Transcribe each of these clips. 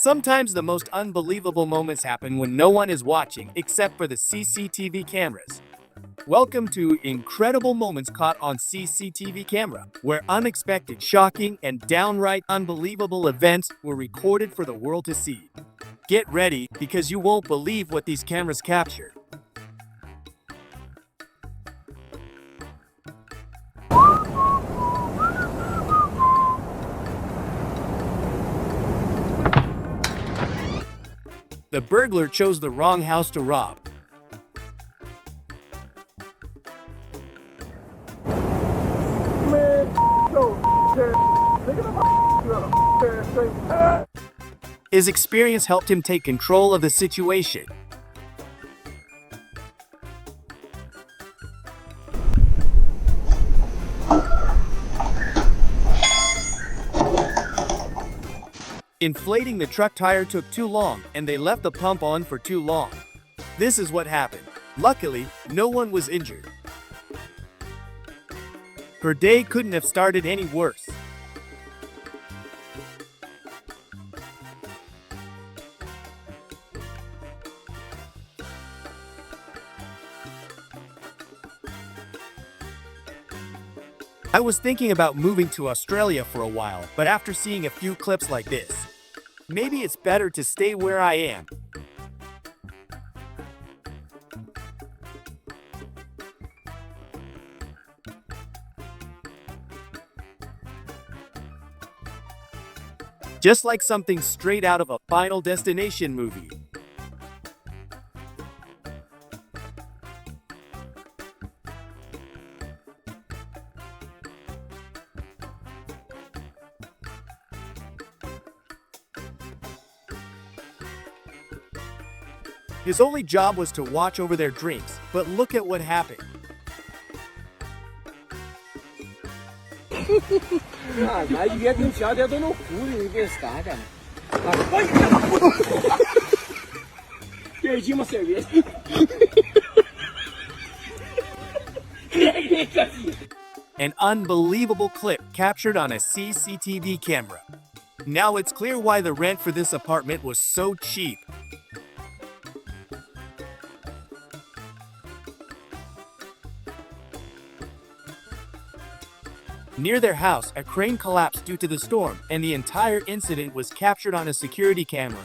Sometimes the most unbelievable moments happen when no one is watching except for the CCTV cameras. Welcome to Incredible Moments Caught on CCTV Camera, where unexpected, shocking, and downright unbelievable events were recorded for the world to see. Get ready, because you won't believe what these cameras captured. The burglar chose the wrong house to rob. His experience helped him take control of the situation. Inflating the truck tire took too long, and they left the pump on for too long. This is what happened. Luckily, no one was injured. Her day couldn't have started any worse. I was thinking about moving to Australia for a while, but after seeing a few clips like this, maybe it's better to stay where I am. Just like something straight out of a Final Destination movie. His only job was to watch over their drinks, but look at what happened. Perdi uma cerveja. An unbelievable clip captured on a CCTV camera. Now it's clear why the rent for this apartment was so cheap. Near their house, a crane collapsed due to the storm, and the entire incident was captured on a security camera.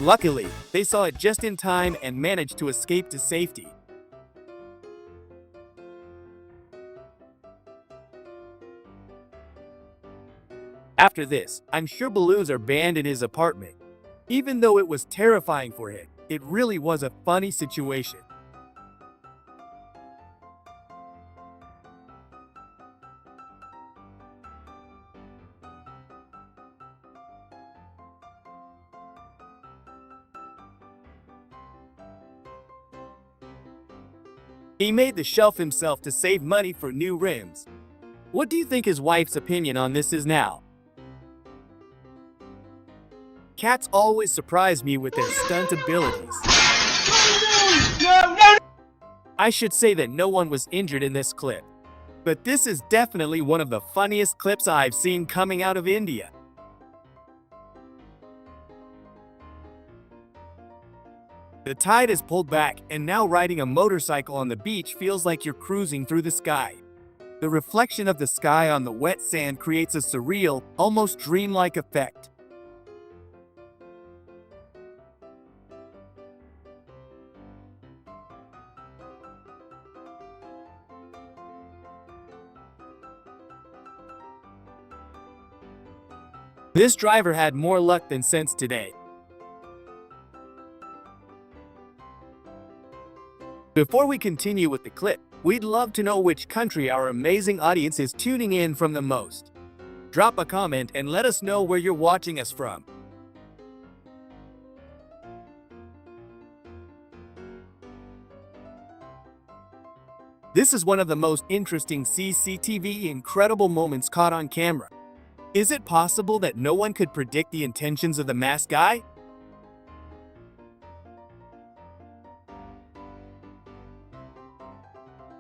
Luckily, they saw it just in time and managed to escape to safety. After this, I'm sure balloons are banned in his apartment. Even though it was terrifying for him, it really was a funny situation. He made the shelf himself to save money for new rims. What do you think his wife's opinion on this is now? Cats always surprise me with their stunt abilities. I should say that no one was injured in this clip. But this is definitely one of the funniest clips I've seen coming out of India. The tide is pulled back, and now riding a motorcycle on the beach feels like you're cruising through the sky. The reflection of the sky on the wet sand creates a surreal, almost dreamlike effect. This driver had more luck than sense today. Before we continue with the clip, we'd love to know which country our amazing audience is tuning in from the most. Drop a comment and let us know where you're watching us from. This is one of the most interesting CCTV incredible moments caught on camera. Is it possible that no one could predict the intentions of the masked guy?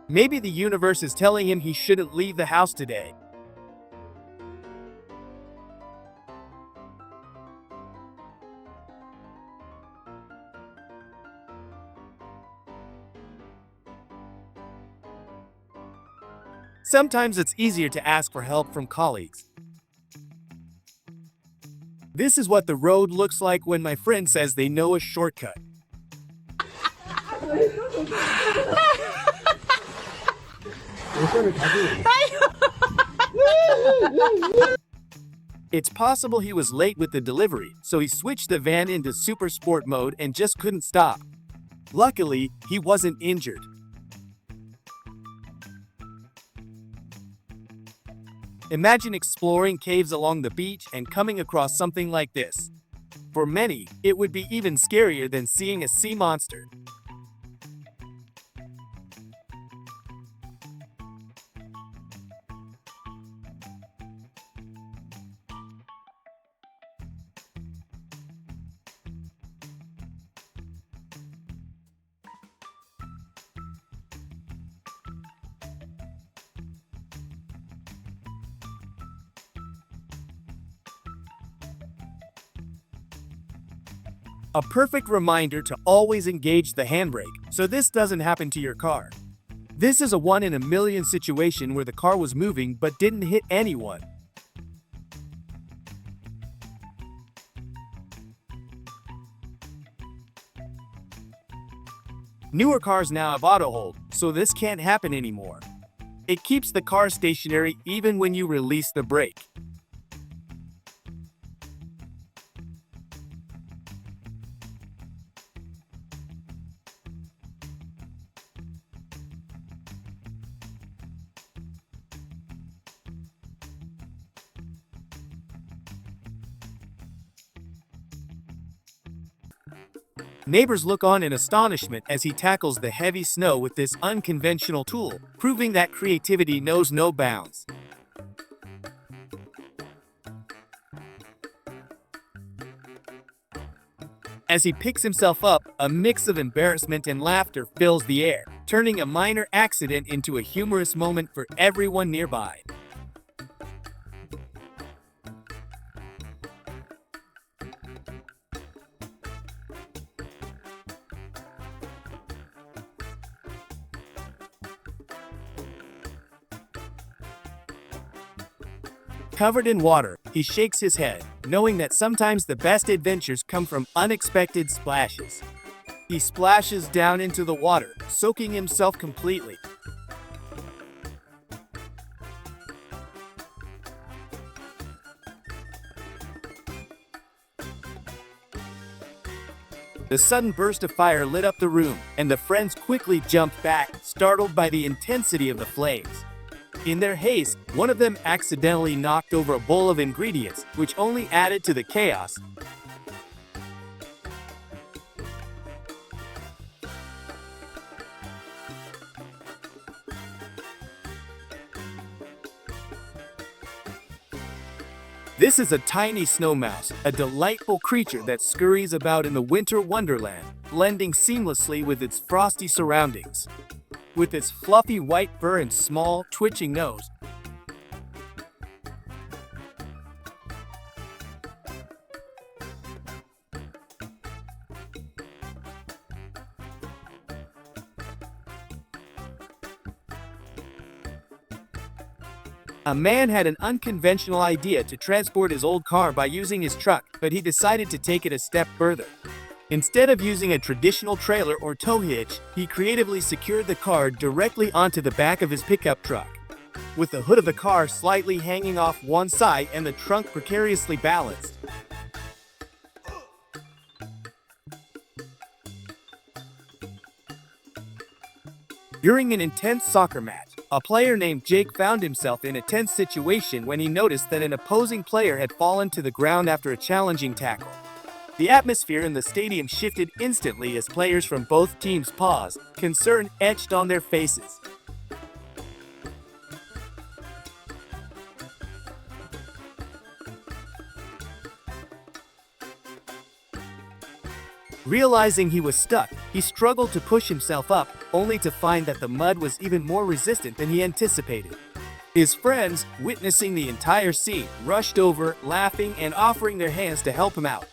Maybe the universe is telling him he shouldn't leave the house today. Sometimes it's easier to ask for help from colleagues. This is what the road looks like when my friend says they know a shortcut. It's possible he was late with the delivery, so he switched the van into super sport mode and just couldn't stop. Luckily, he wasn't injured. Imagine exploring caves along the beach and coming across something like this. For many, it would be even scarier than seeing a sea monster. A perfect reminder to always engage the handbrake, so this doesn't happen to your car. This is a 1 in a million situation where the car was moving but didn't hit anyone. Newer cars now have auto hold, so this can't happen anymore. It keeps the car stationary even when you release the brake. Neighbors look on in astonishment as he tackles the heavy snow with this unconventional tool, proving that creativity knows no bounds. As he picks himself up, a mix of embarrassment and laughter fills the air, turning a minor accident into a humorous moment for everyone nearby. Covered in water, he shakes his head, knowing that sometimes the best adventures come from unexpected splashes. He splashes down into the water, soaking himself completely. The sudden burst of fire lit up the room, and the friends quickly jumped back, startled by the intensity of the flames. In their haste, one of them accidentally knocked over a bowl of ingredients, which only added to the chaos. This is a tiny snow mouse, a delightful creature that scurries about in the winter wonderland, blending seamlessly with its frosty surroundings. With its fluffy white fur and small, twitching nose, a man had an unconventional idea to transport his old car by using his truck, but he decided to take it a step further. Instead of using a traditional trailer or tow hitch, he creatively secured the car directly onto the back of his pickup truck. With the hood of the car slightly hanging off one side and the trunk precariously balanced. During an intense soccer match, a player named Jake found himself in a tense situation when he noticed that an opposing player had fallen to the ground after a challenging tackle. The atmosphere in the stadium shifted instantly as players from both teams paused, concern etched on their faces. Realizing he was stuck, he struggled to push himself up, only to find that the mud was even more resistant than he anticipated. His friends, witnessing the entire scene, rushed over, laughing and offering their hands to help him out.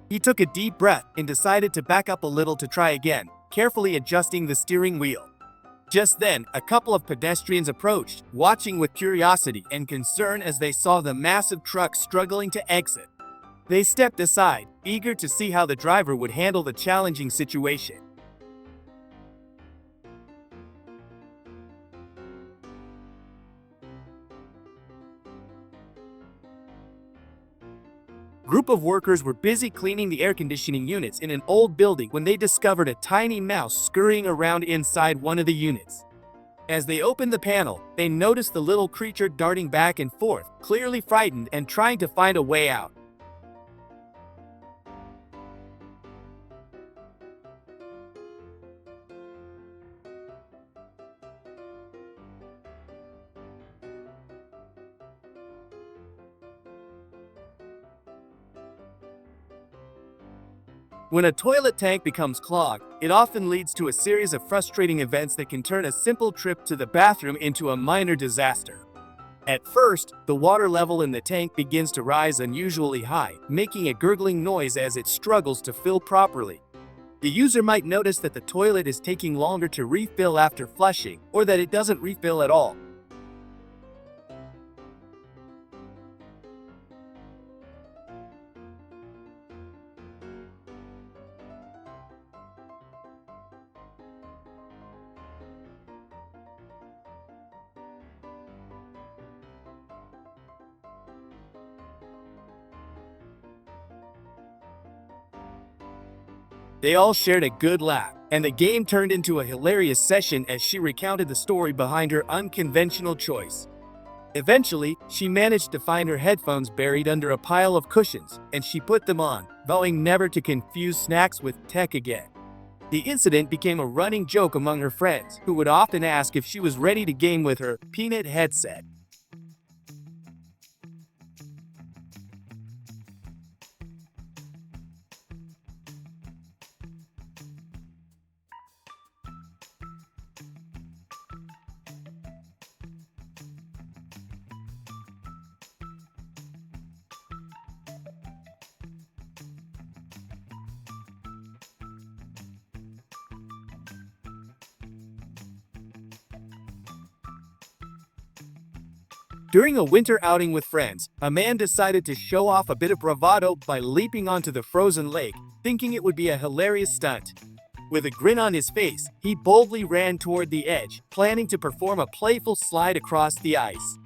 He took a deep breath and decided to back up a little to try again, carefully adjusting the steering wheel. Just then, a couple of pedestrians approached, watching with curiosity and concern as they saw the massive truck struggling to exit. They stepped aside, eager to see how the driver would handle the challenging situation. Group of workers were busy cleaning the air conditioning units in an old building when they discovered a tiny mouse scurrying around inside one of the units. As they opened the panel, they noticed the little creature darting back and forth, clearly frightened and trying to find a way out. When a toilet tank becomes clogged, it often leads to a series of frustrating events that can turn a simple trip to the bathroom into a minor disaster. At first, the water level in the tank begins to rise unusually high, making a gurgling noise as it struggles to fill properly. The user might notice that the toilet is taking longer to refill after flushing, or that it doesn't refill at all. They all shared a good laugh, and the game turned into a hilarious session as she recounted the story behind her unconventional choice. Eventually, she managed to find her headphones buried under a pile of cushions, and she put them on, vowing never to confuse snacks with tech again. The incident became a running joke among her friends, who would often ask if she was ready to game with her peanut headset. During a winter outing with friends, a man decided to show off a bit of bravado by leaping onto the frozen lake, thinking it would be a hilarious stunt. With a grin on his face, he boldly ran toward the edge, planning to perform a playful slide across the ice.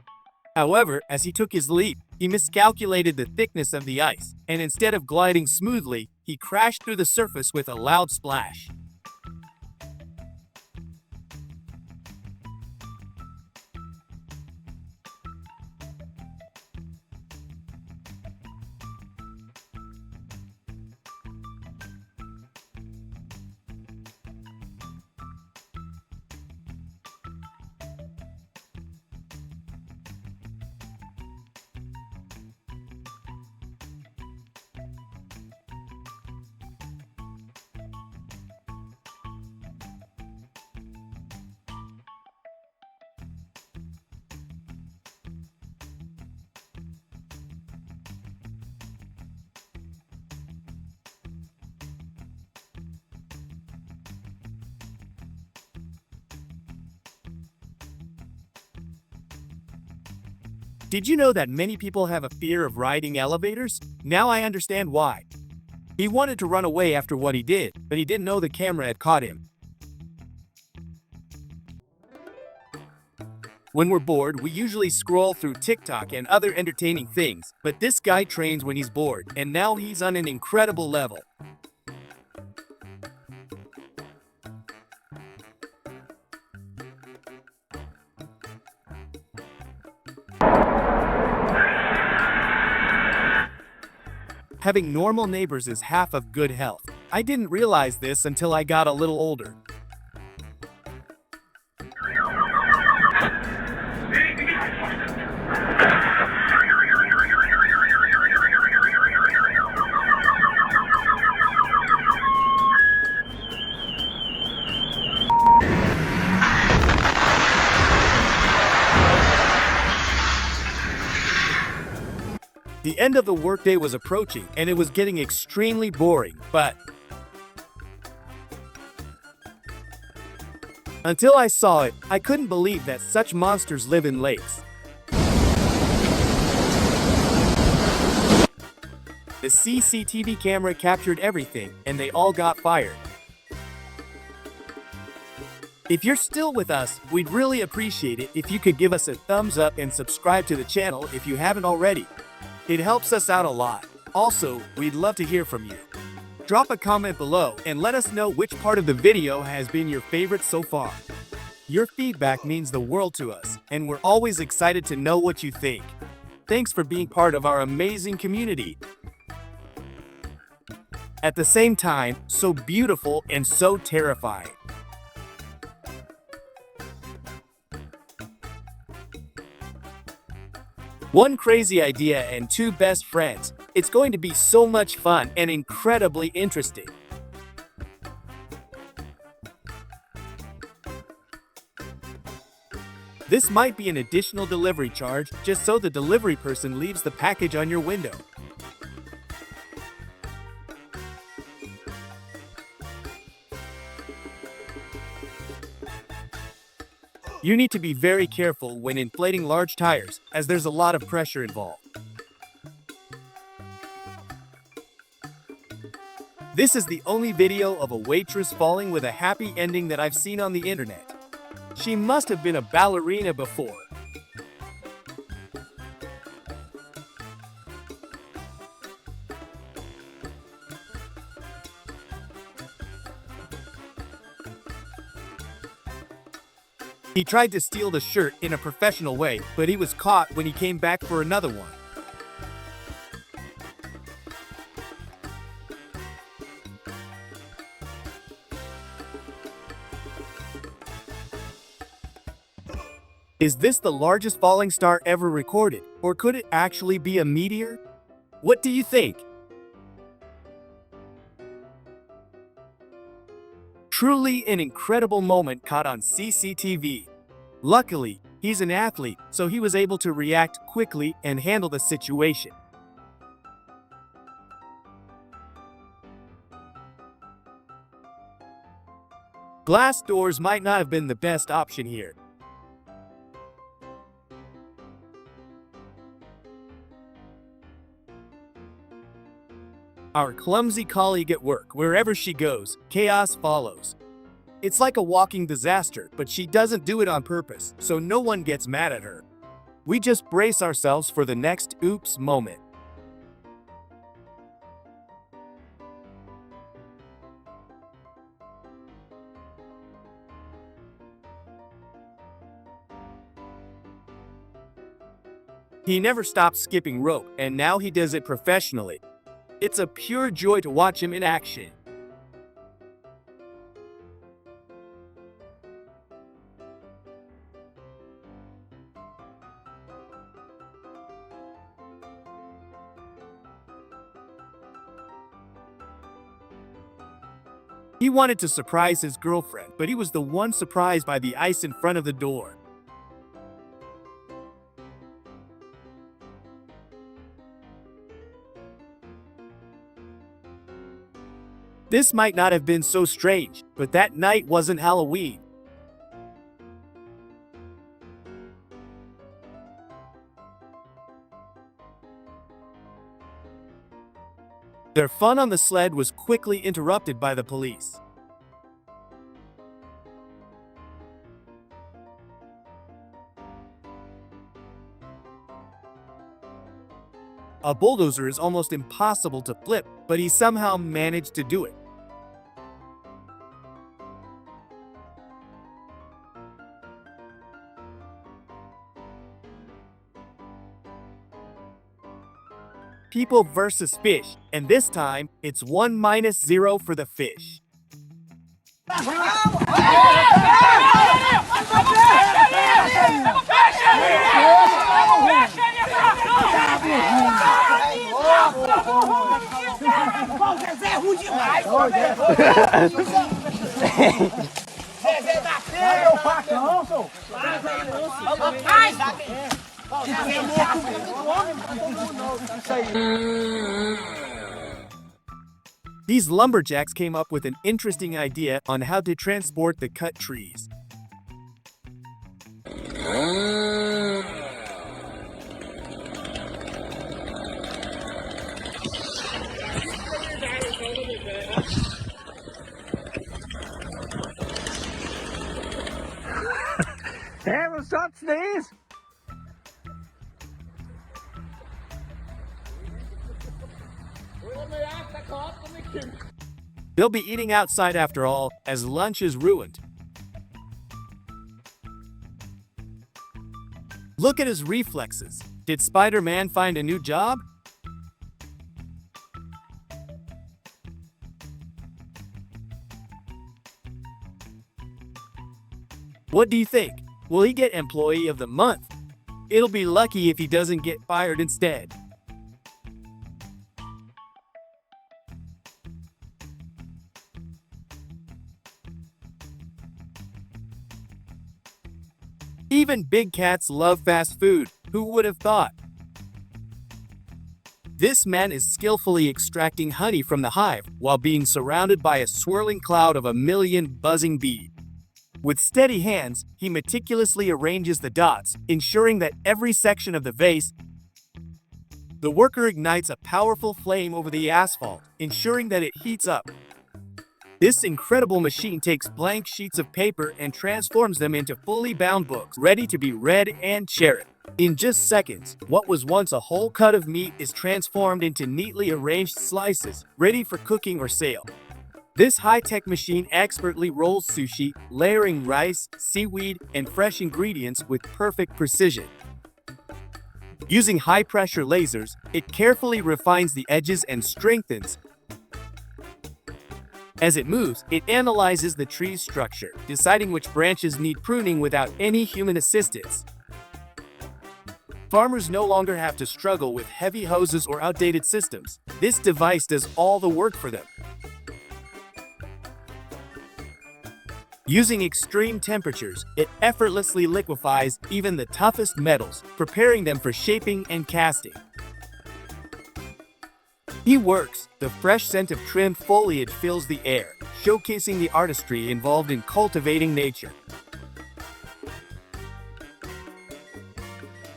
However, as he took his leap, he miscalculated the thickness of the ice, and instead of gliding smoothly, he crashed through the surface with a loud splash. Did you know that many people have a fear of riding elevators? Now I understand why. He wanted to run away after what he did, but he didn't know the camera had caught him. When we're bored, we usually scroll through TikTok and other entertaining things, but this guy trains when he's bored, and now he's on an incredible level. Having normal neighbors is half of good health. I didn't realize this until I got a little older. The end of the workday was approaching, and it was getting extremely boring, but until I saw it, I couldn't believe that such monsters live in lakes. The CCTV camera captured everything, and they all got fired. If you're still with us, we'd really appreciate it if you could give us a thumbs up and subscribe to the channel if you haven't already. It helps us out a lot. Also, we'd love to hear from you. Drop a comment below and let us know which part of the video has been your favorite so far. Your feedback means the world to us, and we're always excited to know what you think. Thanks for being part of our amazing community. At the same time, so beautiful and so terrifying. One crazy idea and two best friends. It's going to be so much fun and incredibly interesting. This might be an additional delivery charge just so the delivery person leaves the package on your window. You need to be very careful when inflating large tires, as there's a lot of pressure involved. This is the only video of a waitress falling with a happy ending that I've seen on the internet. She must have been a ballerina before. He tried to steal the shirt in a professional way, but he was caught when he came back for another one. Is this the largest falling star ever recorded, or could it actually be a meteor? What do you think? Truly an incredible moment caught on CCTV. Luckily, he's an athlete, so he was able to react quickly and handle the situation. Glass doors might not have been the best option here. Our clumsy colleague at work, wherever she goes, chaos follows. It's like a walking disaster, but she doesn't do it on purpose, so no one gets mad at her. We just brace ourselves for the next oops moment. He never stopped skipping rope, and now he does it professionally. It's a pure joy to watch him in action. He wanted to surprise his girlfriend, but he was the one surprised by the ice in front of the door. This might not have been so strange, but that night wasn't Halloween. Their fun on the sled was quickly interrupted by the police. A bulldozer is almost impossible to flip, but he somehow managed to do it. People versus fish, and this time, it's 1-0 for the fish. These lumberjacks came up with an interesting idea on how to transport the cut trees. Hé, wat zat steeds? They'll be eating outside after all, as lunch is ruined. Look at his reflexes. Did Spider-Man find a new job? What do you think? Will he get Employee of the Month? It'll be lucky if he doesn't get fired instead. Even big cats love fast food. Who would have thought? This man is skillfully extracting honey from the hive while being surrounded by a swirling cloud of 1,000,000 buzzing bees. With steady hands, he meticulously arranges the dots, ensuring that every section of the vase. The worker ignites a powerful flame over the asphalt, ensuring that it heats up. This incredible machine takes blank sheets of paper and transforms them into fully bound books, ready to be read and cherished. In just seconds, what was once a whole cut of meat is transformed into neatly arranged slices, ready for cooking or sale. This high-tech machine expertly rolls sushi, layering rice, seaweed, and fresh ingredients with perfect precision. Using high-pressure lasers, it carefully refines the edges and strengthens. As it moves, it analyzes the tree's structure, deciding which branches need pruning without any human assistance. Farmers no longer have to struggle with heavy hoses or outdated systems. This device does all the work for them. Using extreme temperatures, it effortlessly liquefies even the toughest metals, preparing them for shaping and casting. He works. The fresh scent of trimmed foliage fills the air, showcasing the artistry involved in cultivating nature.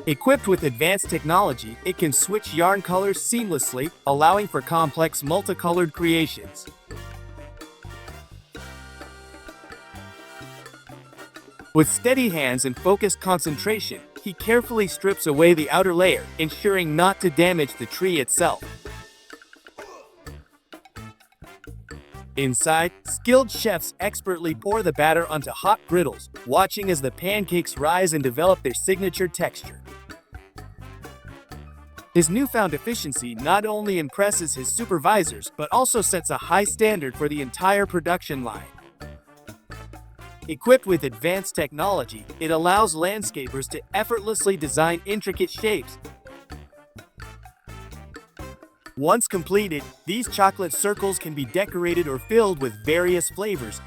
Equipped with advanced technology, it can switch yarn colors seamlessly, allowing for complex multicolored creations. With steady hands and focused concentration, he carefully strips away the outer layer, ensuring not to damage the tree itself. Inside, skilled chefs expertly pour the batter onto hot griddles, watching as the pancakes rise and develop their signature texture. His newfound efficiency not only impresses his supervisors, but also sets a high standard for the entire production line. Equipped with advanced technology, it allows landscapers to effortlessly design intricate shapes. Once completed, these chocolate circles can be decorated or filled with various flavors.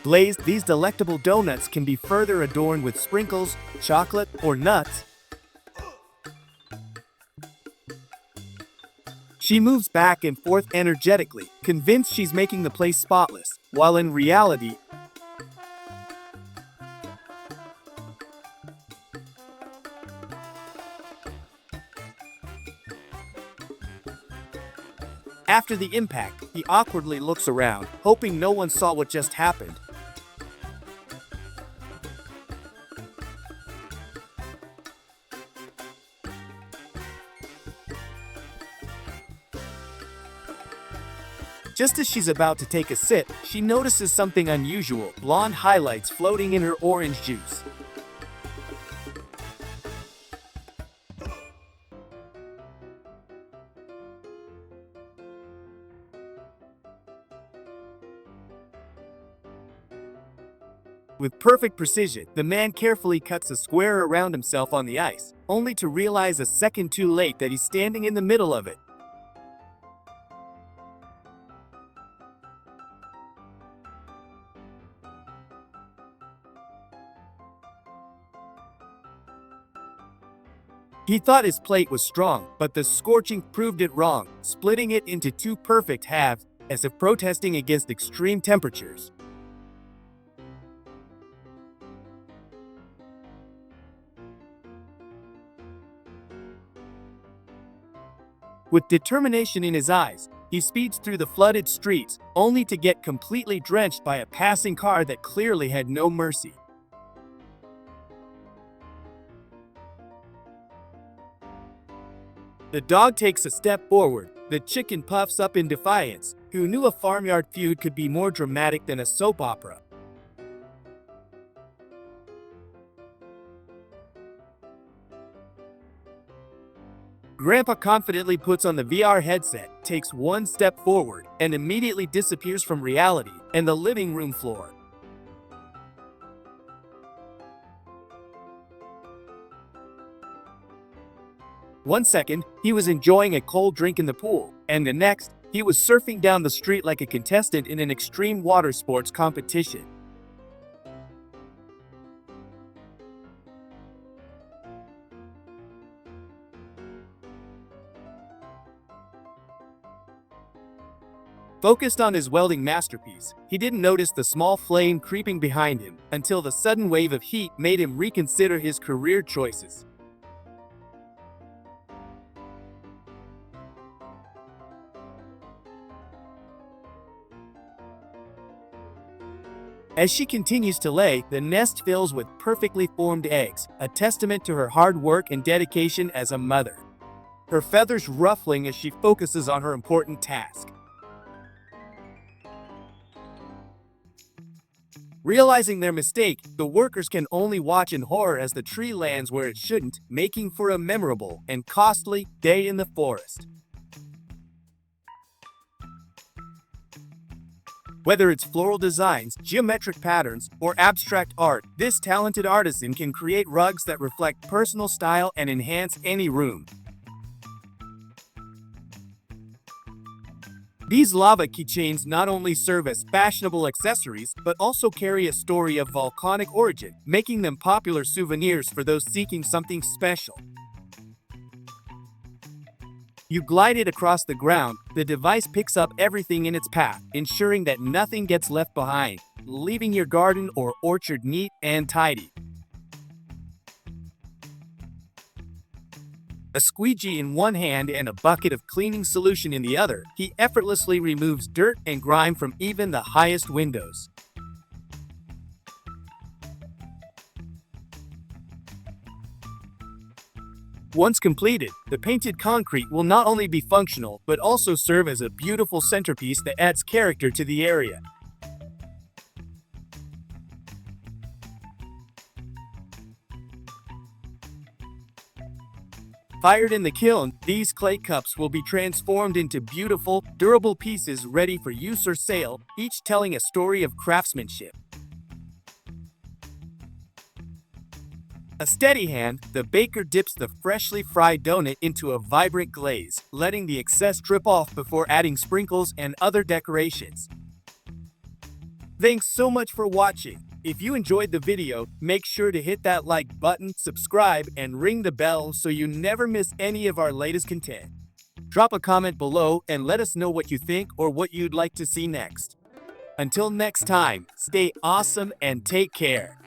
Glazed, these delectable donuts can be further adorned with sprinkles, chocolate, or nuts. She moves back and forth energetically, convinced she's making the place spotless, while in reality, after the impact, he awkwardly looks around, hoping no one saw what just happened. Just as she's about to take a sip, she notices something unusual: blonde highlights floating in her orange juice. With perfect precision, the man carefully cuts a square around himself on the ice, only to realize a second too late that he's standing in the middle of it. He thought his plate was strong, but the scorching proved it wrong, splitting it into two perfect halves, as if protesting against extreme temperatures. With determination in his eyes, he speeds through the flooded streets, only to get completely drenched by a passing car that clearly had no mercy. The dog takes a step forward. The chicken puffs up in defiance. Who knew a farmyard feud could be more dramatic than a soap opera? Grandpa confidently puts on the VR headset, takes one step forward, and immediately disappears from reality and the living room floor. One second, he was enjoying a cold drink in the pool, and the next, he was surfing down the street like a contestant in an extreme water sports competition. Focused on his welding masterpiece, he didn't notice the small flame creeping behind him until the sudden wave of heat made him reconsider his career choices. As she continues to lay, the nest fills with perfectly formed eggs, a testament to her hard work and dedication as a mother. Her feathers ruffling as she focuses on her important task. Realizing their mistake, the workers can only watch in horror as the tree lands where it shouldn't, making for a memorable and costly day in the forest. Whether it's floral designs, geometric patterns, or abstract art, this talented artisan can create rugs that reflect personal style and enhance any room. These lava keychains not only serve as fashionable accessories, but also carry a story of volcanic origin, making them popular souvenirs for those seeking something special. You glide it across the ground, the device picks up everything in its path, ensuring that nothing gets left behind, leaving your garden or orchard neat and tidy. A squeegee in one hand and a bucket of cleaning solution in the other, he effortlessly removes dirt and grime from even the highest windows. Once completed, the painted concrete will not only be functional, but also serve as a beautiful centerpiece that adds character to the area. Fired in the kiln, these clay cups will be transformed into beautiful, durable pieces ready for use or sale, each telling a story of craftsmanship. A steady hand, the baker dips the freshly fried donut into a vibrant glaze, letting the excess drip off before adding sprinkles and other decorations. Thanks so much for watching. If you enjoyed the video, make sure to hit that like button, subscribe, and ring the bell so you never miss any of our latest content. Drop a comment below and let us know what you think or what you'd like to see next. Until next time, stay awesome and take care.